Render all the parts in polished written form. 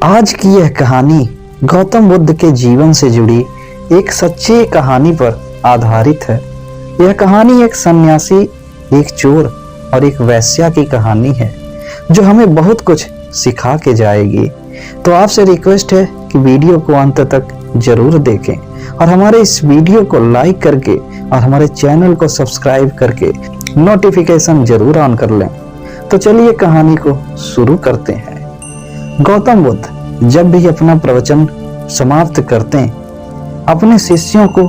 आज की यह कहानी गौतम बुद्ध के जीवन से जुड़ी एक सच्ची कहानी पर आधारित है। यह कहानी एक सन्यासी, एक चोर और एक वेश्या की कहानी है जो हमें बहुत कुछ सिखा के जाएगी। तो आपसे रिक्वेस्ट है कि वीडियो को अंत तक जरूर देखें और हमारे इस वीडियो को लाइक करके और हमारे चैनल को सब्सक्राइब करके नोटिफिकेशन जरूर ऑन कर लें। तो चलिए कहानी को शुरू करते हैं। गौतम बुद्ध जब भी अपना प्रवचन समाप्त करते हैं, अपने शिष्यों को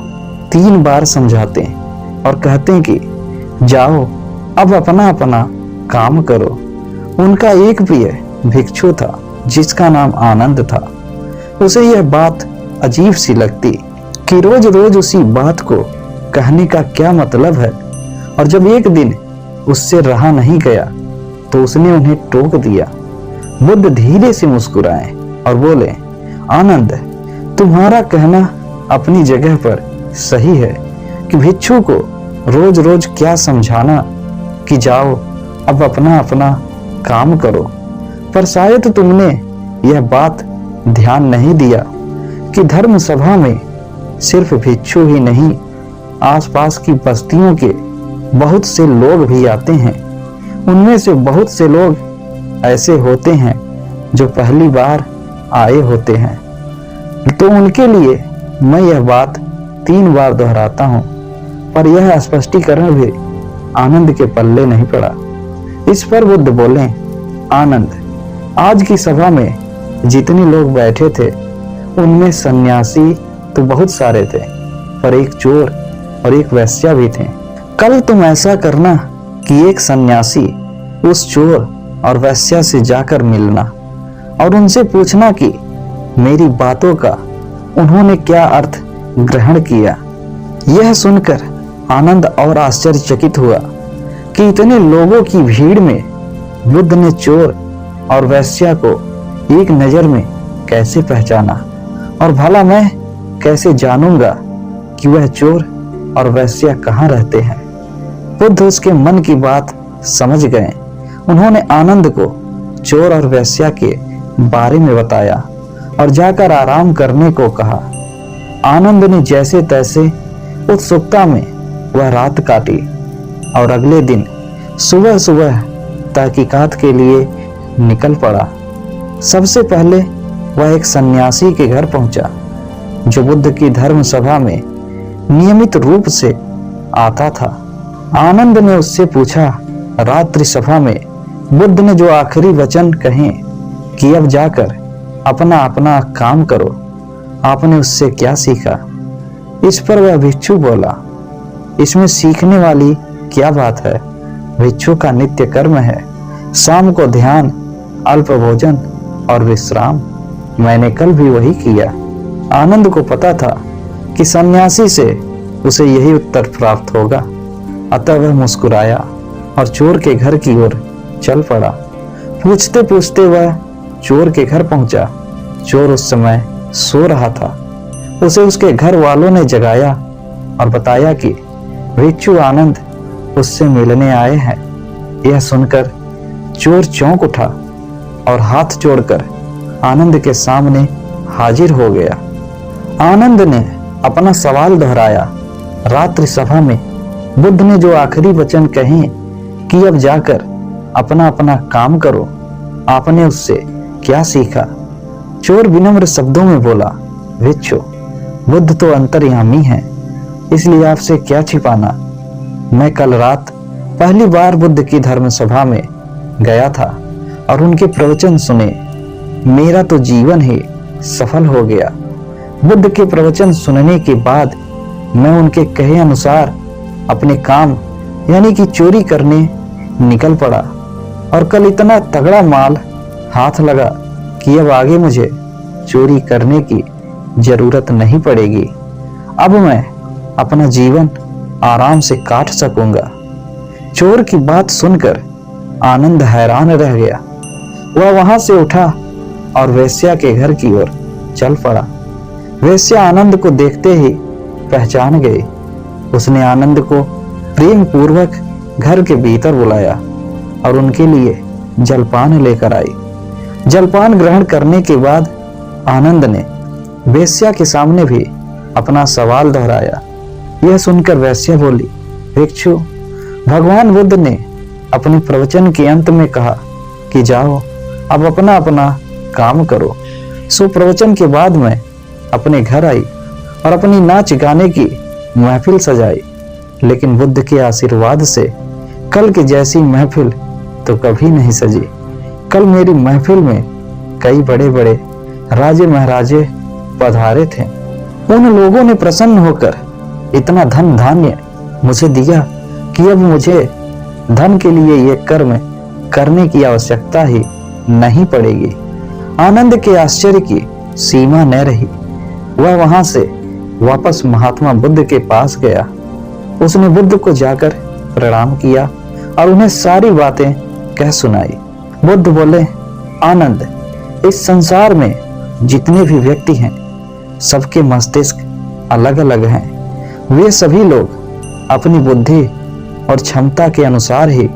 3 बार समझाते हैं और कहते हैं कि जाओ अब अपना अपना काम करो। उनका एक प्रिय भिक्षु था जिसका नाम आनंद था। उसे यह बात अजीब सी लगती कि रोज रोज उसी बात को कहने का क्या मतलब है, और जब एक दिन उससे रहा नहीं गया तो उसने उन्हें टोक दिया। बुद्ध धीरे से मुस्कुराए और बोले, आनंद, तुम्हारा कहना अपनी जगह पर सही है कि भिक्षु को रोज रोज क्या समझाना कि जाओ अब अपना अपना काम करो। पर शायद तुमने यह बात ध्यान नहीं दिया कि धर्म सभा में सिर्फ भिक्षु ही नहीं, आसपास की बस्तियों के बहुत से लोग भी आते हैं। उनमें से बहुत से लोग ऐसे होते हैं जो पहली बार आए होते हैं। तो उनके लिए मैं यह बात 3 बार दोहराता हूँ, पर यह स्पष्टीकरण भी आनंद के पल्ले नहीं पड़ा। इस पर बुद्ध बोले, आनंद, आज की सभा में जितने लोग बैठे थे उनमें सन्यासी तो बहुत सारे थे, पर एक चोर और एक वेश्या भी थे। कल तुम ऐसा करना कि एक सन्यासी उस चोर और वेश्या से जाकर मिलना और उनसे पूछना कि मेरी बातों का उन्होंने क्या अर्थ ग्रहण किया। यह सुनकर आनंद और आश्चर्यचकित हुआ कि इतने लोगों की भीड़ में बुद्ध ने चोर और वेश्या को एक नजर में कैसे पहचाना, और भला मैं कैसे जानूंगा कि वह चोर और वेश्या कहाँ रहते हैं। बुद्ध उसके मन की बात समझ गए। उन्होंने आनंद को चोर और वेश्या के बारे में बताया और जाकर आराम करने को कहा। आनंद ने जैसे तैसे उत्सुकता में वह रात काटी और अगले दिन सुबह सुबह तहकीकात के लिए निकल पड़ा। सबसे पहले वह एक सन्यासी के घर पहुंचा जो बुद्ध की धर्म सभा में नियमित रूप से आता था। आनंद ने उससे पूछा, रात्रि सभा में बुद्ध ने जो आखिरी वचन कहे कि अब जाकर अपना अपना काम करो, आपने उससे क्या सीखा? इस पर वह भिक्षु बोला, इसमें सीखने वाली क्या बात है? भिक्षु का नित्य कर्म है शाम को ध्यान, अल्प भोजन और विश्राम। मैंने कल भी वही किया। आनंद को पता था कि सन्यासी से उसे यही उत्तर प्राप्त होगा, अतः वह मुस्कुराया और चोर के घर की ओर चल पड़ा। पूछते पूछते वह चोर के घर पहुंचा। चोर उस समय सो रहा था। उसे उसके घर वालों ने जगाया और बताया कि भिक्षु आनंद उससे मिलने आए हैं। यह सुनकर चोर चौंक उठा और हाथ जोड़कर आनंद के सामने हाजिर हो गया। आनंद ने अपना सवाल दोहराया, रात्रि सभा में बुद्ध ने जो आखिरी वचन कहे कि अब जाकर अपना अपना काम करो, आपने उससे क्या सीखा? चोर विनम्र शब्दों में बोला, भिक्षु, बुद्ध तो अंतर्यामी है, इसलिए आपसे क्या छिपाना। मैं कल रात पहली बार बुद्ध की धर्म सभा में गया था और उनके प्रवचन सुने। मेरा तो जीवन ही सफल हो गया। बुद्ध के प्रवचन सुनने के बाद मैं उनके कहे अनुसार अपने काम यानी कि चोरी करने निकल पड़ा, और कल इतना तगड़ा माल हाथ लगा कि अब आगे मुझे चोरी करने की जरूरत नहीं पड़ेगी। अब मैं अपना जीवन आराम से काट सकूंगा। चोर की बात सुनकर आनंद हैरान रह गया। वह वहां से उठा और वेश्या के घर की ओर चल पड़ा। वेश्या आनंद को देखते ही पहचान गई। उसने आनंद को प्रेम पूर्वक घर के भीतर बुलाया और उनके लिए जलपान लेकर आई। जलपान ग्रहण करने के बाद आनंद ने वेश्या के सामने भी अपना सवाल दोहराया। यह सुनकर वेश्या बोली, भिक्षु, भगवान बुद्ध ने अपने प्रवचन के अंत में कहा कि जाओ अब अपना अपना काम करो। सो प्रवचन के बाद मैं अपने घर आई और अपनी नाच गाने की महफिल सजाई, लेकिन बुद्ध के आशीर्वाद से कल की जैसी महफिल तो कभी नहीं सजी। कल मेरी महफिल में कई बड़े बड़े राजे महाराजे पधारे थे। उन लोगों ने प्रसन्न होकर इतना धन धान्य मुझे दिया कि अब मुझे धन के लिए ये कर्म करने की आवश्यकता ही नहीं पड़ेगी। आनंद के आश्चर्य की सीमा न रही। वह वहां से वापस महात्मा बुद्ध के पास गया। उसने बुद्ध को जाकर प्रणाम किया और उन्हें सारी बातें कह सुनाई। बुद्ध बोले, आनंद, इस संसार में जितने भी व्यक्ति हैं सबके मस्तिष्क अलग अलग हैं। वे सभी लोग अपनी बुद्धि और क्षमता के अनुसार ही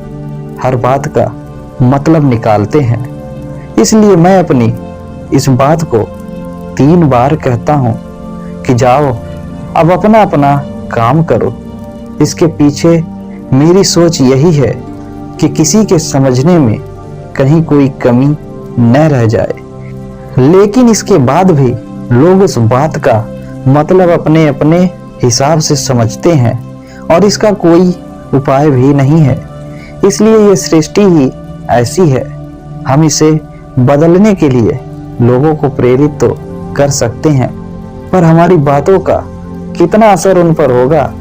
हर बात का मतलब निकालते हैं। इसलिए मैं अपनी इस बात को 3 बार कहता हूं कि जाओ अब अपना अपना काम करो। इसके पीछे मेरी सोच यही है कि किसी के समझने में कहीं कोई कमी न रह जाए। लेकिन इसके बाद भी लोग उस बात का मतलब अपने अपने हिसाब से समझते हैं और इसका कोई उपाय भी नहीं है। इसलिए ये सृष्टि ही ऐसी है। हम इसे बदलने के लिए लोगों को प्रेरित तो कर सकते हैं, पर हमारी बातों का कितना असर उन पर होगा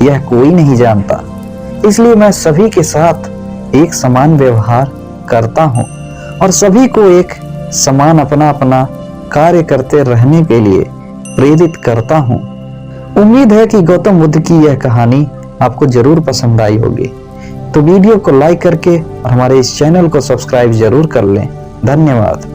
यह कोई नहीं जानता। इसलिए मैं सभी के साथ एक समान व्यवहार करता हूँ और सभी को एक समान अपना अपना कार्य करते रहने के लिए प्रेरित करता हूँ। उम्मीद है कि गौतम बुद्ध की यह कहानी आपको जरूर पसंद आई होगी। तो वीडियो को लाइक करके और हमारे इस चैनल को सब्सक्राइब जरूर कर लें। धन्यवाद।